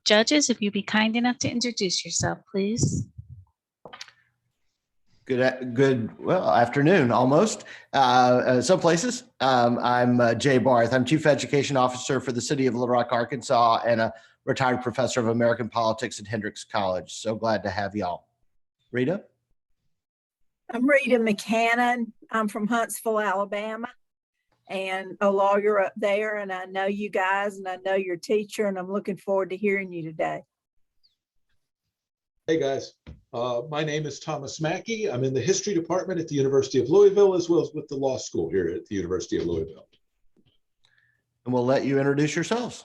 Judges, if you'd be kind enough to introduce yourself, please. Well, afternoon almost. Some places. I'm Jay Barth. I'm Chief Education Officer for the City of Little Rock, Arkansas, and a retired professor of American politics at Hendrix College. So glad to have y'all. Rita? I'm Rita McCannon. I'm from Huntsville, Alabama, and a lawyer up there. And I know you guys, and I know your teacher, and I'm looking forward to hearing you today. Hey guys, my name is Thomas Mackey. I'm in the history department at the University of Louisville, as well as with the law school here at the University of Louisville. And we'll let you introduce yourselves.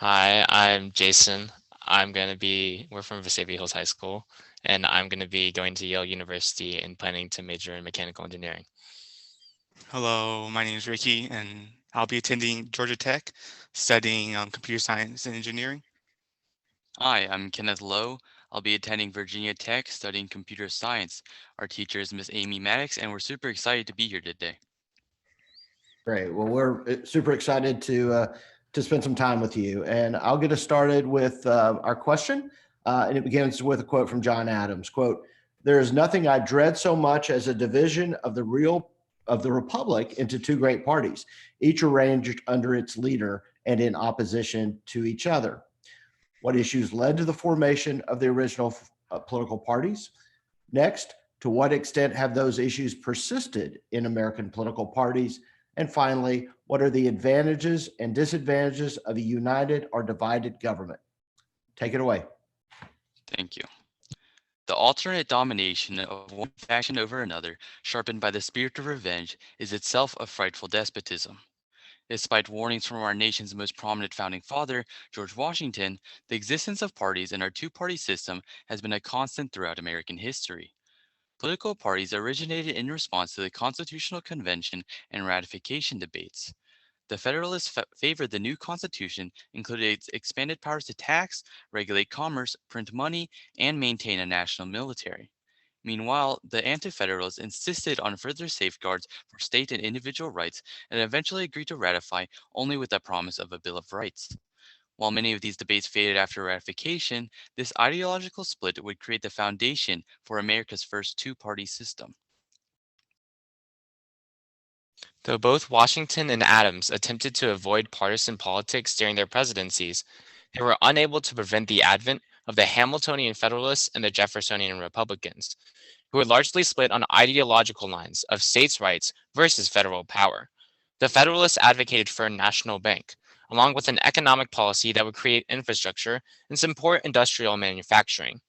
Hi, I'm Jason. We're from Vestavia Hills High School, and I'm going to be going to Yale University and planning to major in mechanical engineering. Hello, my name is Ricky, and I'll be attending Georgia Tech, studying computer science and engineering. Hi, I'm Kenneth Lowe. I'll be attending Virginia Tech, studying computer science. Our teacher is Miss Amy Maddox, and we're super excited to be here today. Great. Well, we're super excited to spend some time with you. And I'll get us started with our question. And it begins with a quote from John Adams. Quote, "There is nothing I dread so much as a division of the republic into two great parties, each arranged under its leader and in opposition to each other. What issues led to the formation of the original political parties? Next, to what extent have those issues persisted in American political parties? And finally, what are the advantages and disadvantages of a united or divided government?" Take it away. Thank you. The alternate domination of one faction over another, sharpened by the spirit of revenge, is itself a frightful despotism. Despite warnings from our nation's most prominent founding father, George Washington, the existence of parties in our two-party system has been a constant throughout American history. Political parties originated in response to the Constitutional Convention and ratification debates. The Federalists favored the new Constitution, including its expanded powers to tax, regulate commerce, print money, and maintain a national military. Meanwhile, the Anti-Federalists insisted on further safeguards for state and individual rights and eventually agreed to ratify only with the promise of a Bill of Rights. While many of these debates faded after ratification, this ideological split would create the foundation for America's first two-party system. Though both Washington and Adams attempted to avoid partisan politics during their presidencies, they were unable to prevent the advent of the Hamiltonian Federalists and the Jeffersonian Republicans, who were largely split on ideological lines of states' rights versus federal power. The Federalists advocated for a national bank, along with an economic policy that would create infrastructure and support industrial manufacturing.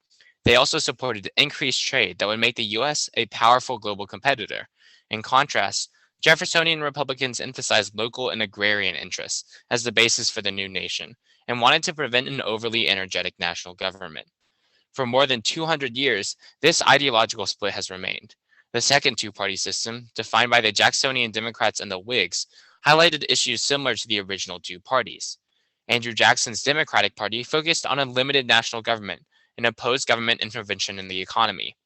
They also supported increased trade that would make the U.S. a powerful global competitor. In contrast, Jeffersonian Republicans emphasized local and agrarian interests as the basis for the new nation and wanted to prevent an overly energetic national government. For more than 200 years, this ideological split has remained. The second two-party system, defined by the Jacksonian Democrats and the Whigs, highlighted issues similar to the original two parties. Andrew Jackson's Democratic Party focused on a limited national government and opposed government intervention in the economy.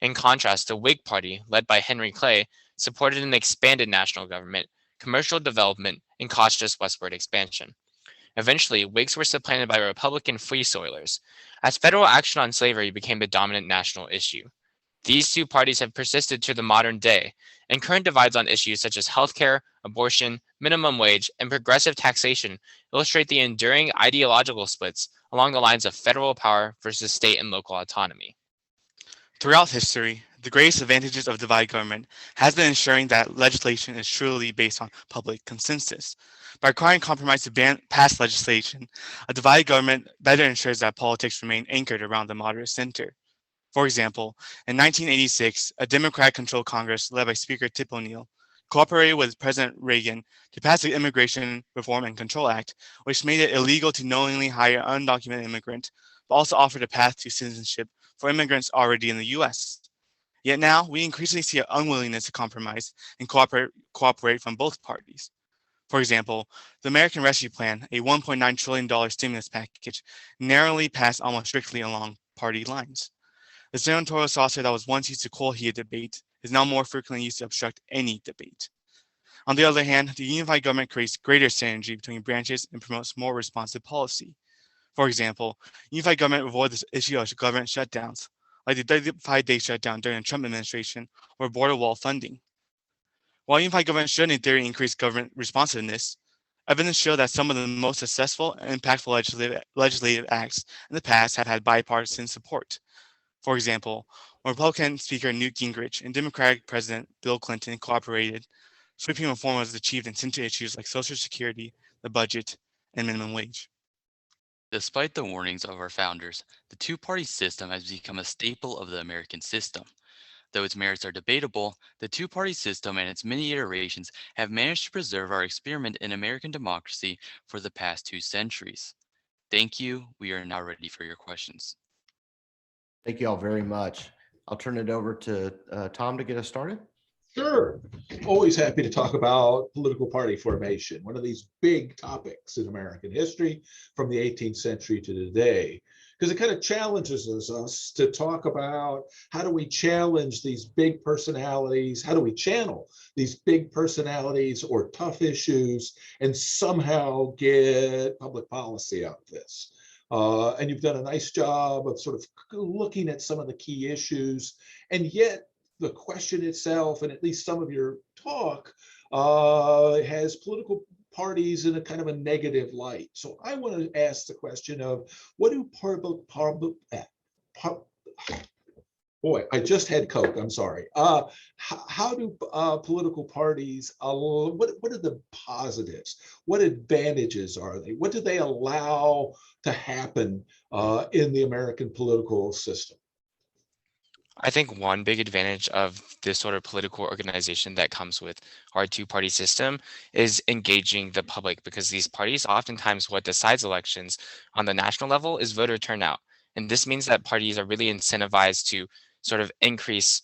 In contrast, the Whig Party, led by Henry Clay, supported an expanded national government, commercial development, and cautious westward expansion. Eventually, Whigs were supplanted by Republican Free Soilers, as federal action on slavery became the dominant national issue. These two parties have persisted to the modern day, and current divides on issues such as healthcare, abortion, minimum wage, and progressive taxation illustrate the enduring ideological splits along the lines of federal power versus state and local autonomy. Throughout history, the greatest advantages of divided government has been ensuring that legislation is truly based on public consensus. By requiring compromise to pass legislation, a divided government better ensures that politics remain anchored around the moderate center. For example, in 1986, a Democrat-controlled Congress led by Speaker Tip O'Neill cooperated with President Reagan to pass the Immigration Reform and Control Act, which made it illegal to knowingly hire an undocumented immigrant, but also offered a path to citizenship for immigrants already in the U.S. Yet now, we increasingly see an unwillingness to compromise and cooperate from both parties. For example, the American Rescue Plan, a $1.9 trillion stimulus package, narrowly passed almost strictly along party lines. The senatorial saucer that was once used to quell heated debate is now more frequently used to obstruct any debate. On the other hand, the unified government creates greater synergy between branches and promotes more responsive policy. For example, unified government avoid this issue of government shutdowns, like the 35-day shutdown during the Trump administration or border wall funding. While unified government should in theory increase government responsiveness, evidence show that some of the most successful and impactful legislative acts in the past have had bipartisan support. For example, when Republican Speaker Newt Gingrich and Democratic President Bill Clinton cooperated, sweeping reform was achieved in sensitive issues like Social Security, the budget, and minimum wage. Despite the warnings of our founders, the two-party system has become a staple of the American system. Though its merits are debatable, the two-party system and its many iterations have managed to preserve our experiment in American democracy for the past 2 centuries. Thank you. We are now ready for your questions. Thank you all very much. I'll turn it over to Tom to get us started. Sure. Always happy to talk about political party formation, one of these big topics in American history from the 18th century to today, because it kind of challenges us to talk about how do we challenge these big personalities, how do we channel these big personalities or tough issues and somehow get public policy out of this. And you've done a nice job of sort of looking at some of the key issues, and yet the question itself, and at least some of your talk, has political parties in a kind of a negative light. So I want to ask the question of what do boy, I just had Coke. I'm sorry. How do political parties, what are the positives? What advantages are they? What do they allow to happen in the American political system? I think one big advantage of this sort of political organization that comes with our two-party system is engaging the public, because these parties, oftentimes what decides elections on the national level is voter turnout. And this means that parties are really incentivized to sort of increase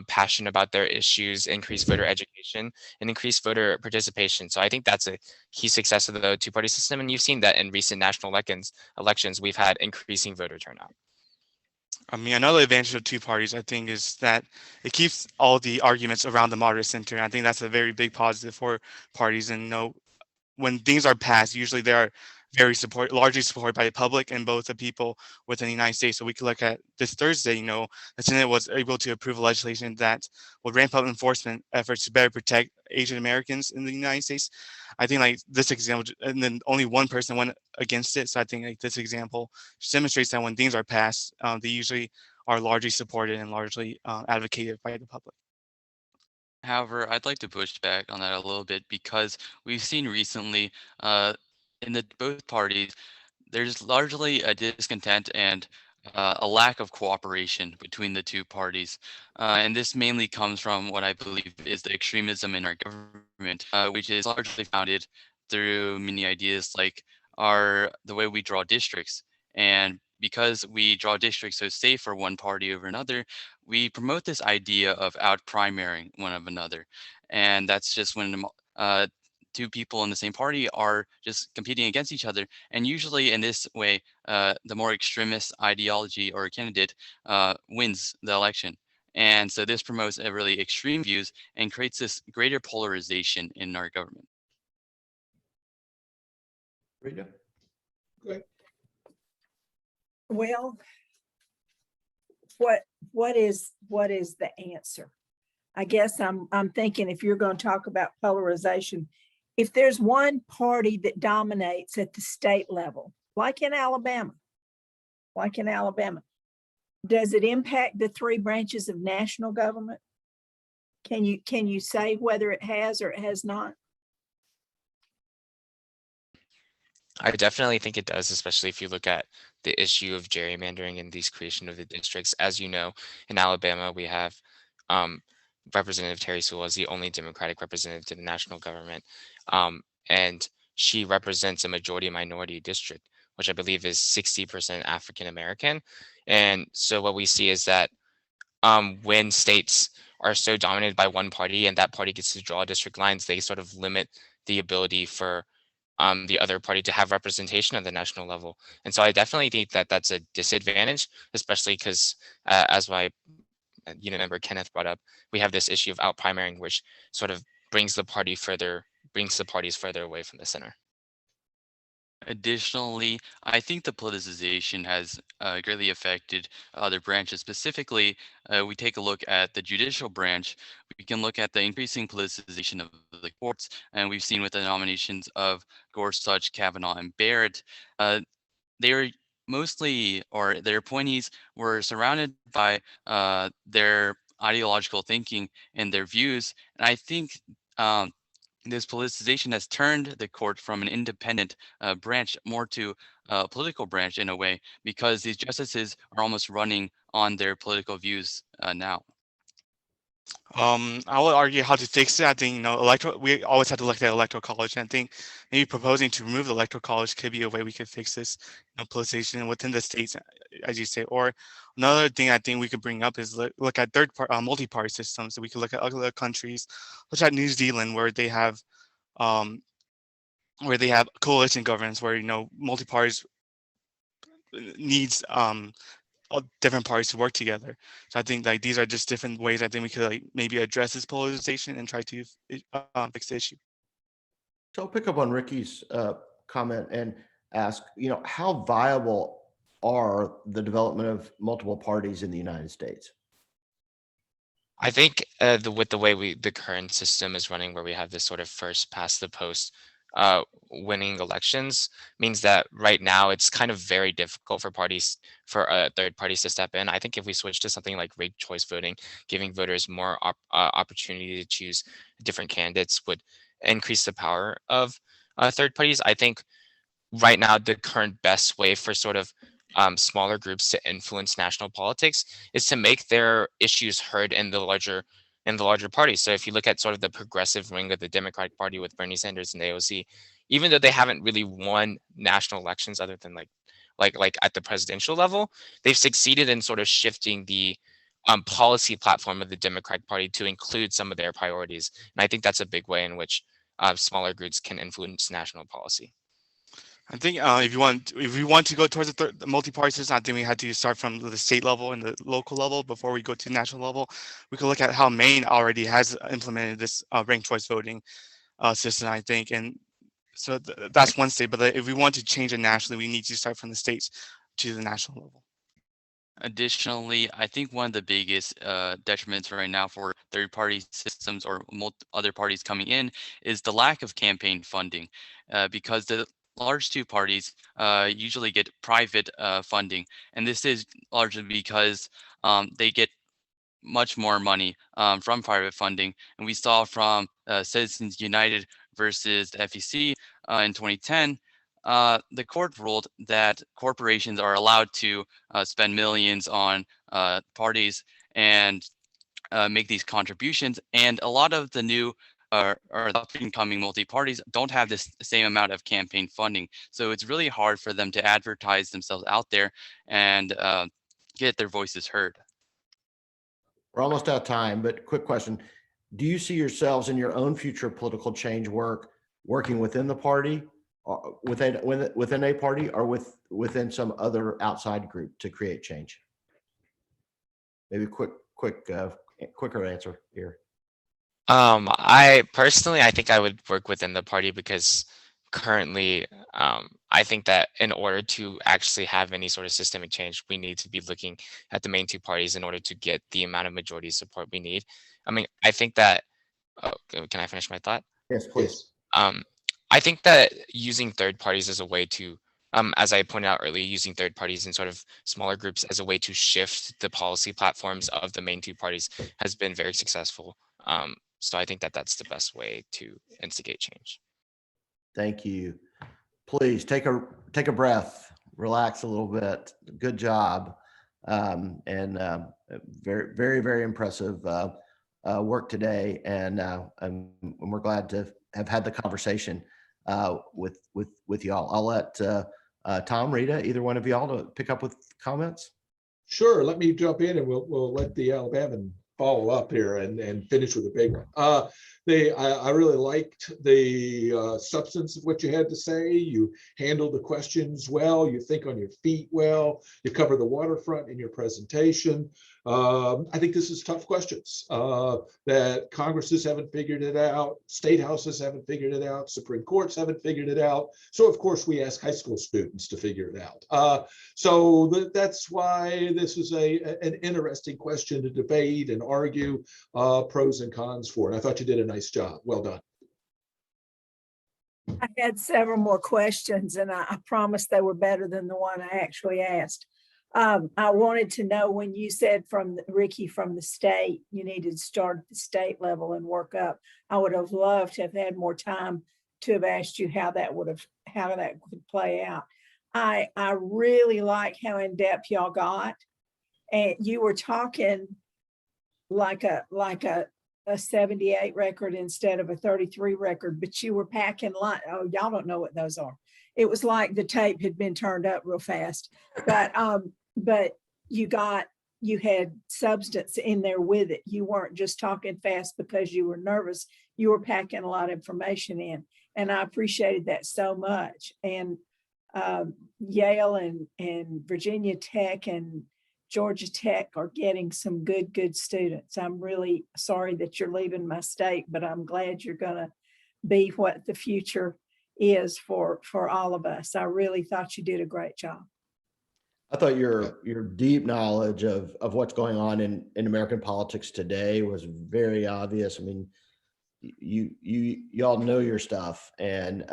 passion about their issues, increase voter education, and increase voter participation. So I think that's a key success of the two-party system. And you've seen that in recent national elections, we've had increasing voter turnout. I mean, another advantage of two parties, I think, is that it keeps all the arguments around the moderate center. I think that's a very big positive for parties. And when things are passed, usually they are largely supported by the public and both the people within the United States. So we could look at this Thursday, the Senate was able to approve legislation that will ramp up enforcement efforts to better protect Asian Americans in the United States. I think like this example, and then only one person went against it. So I think like this example just demonstrates that when things are passed, they usually are largely supported and largely advocated by the public. However, I'd like to push back on that a little bit because we've seen recently in the both parties, there's largely a discontent and a lack of cooperation between the two parties. And this mainly comes from what I believe is the extremism in our government, which is largely founded through many ideas like the way we draw districts. And because we draw districts so safe for one party over another, we promote this idea of out primarying one of another. And that's just when two people in the same party are just competing against each other. And usually in this way, the more extremist ideology or candidate wins the election. And so this promotes a really extreme views and creates this greater polarization in our government. Rita? Well, what is the answer? I guess I'm thinking if you're going to talk about polarization, if there's one party that dominates at the state level, like in Alabama, does it impact the three branches of national government? Can you say whether it has or it has not? I definitely think it does, especially if you look at the issue of gerrymandering and these creation of the districts. As you know, in Alabama, we have Representative Terry Sewell as the only Democratic representative to the national government. And she represents a majority minority district, which I believe is 60% African American. And so what we see is that when states are so dominated by one party and that party gets to draw district lines, they sort of limit the ability for the other party to have representation at the national level. And so I definitely think that that's a disadvantage, especially because as my member Kenneth brought up, we have this issue of out primarying, which sort of brings the parties further away from the center. Additionally, I think the politicization has greatly affected other branches. Specifically, we take a look at the judicial branch. We can look at the increasing politicization of the courts, and we've seen with the nominations of Gorsuch, Kavanaugh, and Barrett. They are mostly, or their appointees were surrounded by their ideological thinking and their views. And I think um, this politicization has turned the court from an independent branch more to a political branch in a way, because these justices are almost running on their political views now. I would argue how to fix it. I think, electoral, we always have to look at electoral college. And I think maybe proposing to remove the electoral college could be a way we could fix this, politicization within the states, as you say. Or another thing I think we could bring up is look at multi-party systems. So we could look at other countries, such as New Zealand, um, where they have coalition governments, where, multi-parties needs all different parties to work together. So I think like these are just different ways I think we could like maybe address this polarization and try to fix the issue. So I'll pick up on Ricky's comment and ask, how viable are the development of multiple parties in the United States? I think with the way the current system is running, where we have this sort of first past the post winning elections, means that right now it's kind of very difficult for third parties to step in. I think if we switch to something like ranked choice voting, giving voters more opportunity to choose different candidates would increase the power of third parties. I think right now the current best way for sort of smaller groups to influence national politics is to make their issues heard in the larger parties. So if you look at sort of the progressive wing of the Democratic Party with Bernie Sanders and AOC, even though they haven't really won national elections other than like at the presidential level, they've succeeded in sort of shifting the policy platform of the Democratic Party to include some of their priorities. And I think that's a big way in which smaller groups can influence national policy. I think if we want to go towards the multi-party system, I think we had to start from the state level and the local level before we go to the national level. We could look at how Maine already has implemented this ranked choice voting system, I think, and so that's one state. But if we want to change it nationally, we need to start from the states to the national level. Additionally, I think one of the biggest detriments right now for third-party systems or other parties coming in is the lack of campaign funding, because the large two parties usually get private funding, and this is largely because they get much more money from private funding. And we saw from Citizens United versus the FEC in 2010, the court ruled that corporations are allowed to spend millions on parties and make these contributions. And a lot of the new or the up-and-coming multi-parties don't have this same amount of campaign funding. So it's really hard for them to advertise themselves out there and get their voices heard. We're almost out of time, but quick question. Do you see yourselves in your own future political change working within the party, or within a party, or within some other outside group to create change? Maybe quicker answer here. I think I would work within the party, because currently I think that in order to actually have any sort of systemic change, we need to be looking at the main two parties in order to get the amount of majority support we need. I mean, I think that can I finish my thought? Yes, please. I think that using third parties as a way to as I pointed out earlier, using third parties and sort of smaller groups as a way to shift the policy platforms of the main two parties has been very successful. So I think that that's the best way to instigate change. Thank you. Please take a breath, relax a little bit. Good job. And very, very, very impressive work today. And we're glad to have had the conversation with y'all. I'll let Tom, Rita, either one of y'all to pick up with comments. Sure, let me jump in and we'll let the Alabaman follow up here and finish with a big one. I really liked the substance of what you had to say. You handle the questions well. You think on your feet well. You cover the waterfront in your presentation. I think this is tough questions that Congresses haven't figured it out, state houses haven't figured it out, Supreme Courts haven't figured it out. So of course we ask high school students to figure it out. That's why this is an interesting question to debate and argue pros and cons for. And I thought you did a nice job. Well done. I had several more questions, and I promised they were better than the one I actually asked. I wanted to know when you said Ricky, from the state, you needed to start at the state level and work up. I would have loved to have had more time to have asked you how that would play out. I really like how in depth y'all got, and you were talking like a 78 record instead of a 33 record, but you were packing line. Oh, y'all don't know what those are. It was like the tape had been turned up real fast, but you had substance in there with it. You weren't just talking fast because you were nervous. You were packing a lot of information in, and I appreciated that so much. And Yale and Virginia Tech and Georgia Tech are getting some good students. I'm really sorry that you're leaving my state, but I'm glad you're going to be what the future is for all of us. I really thought you did a great job. I thought your deep knowledge of what's going on in American politics today was very obvious. I mean, you all know your stuff, and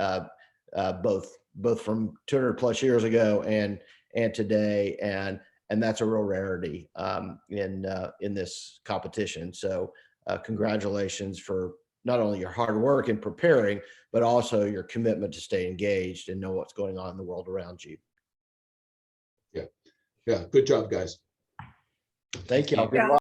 both from 200 plus years ago and today, and that's a real rarity in this competition. So congratulations for not only your hard work in preparing, but also your commitment to stay engaged and know what's going on in the world around you. Yeah. Good job, guys. Thank you. Yeah.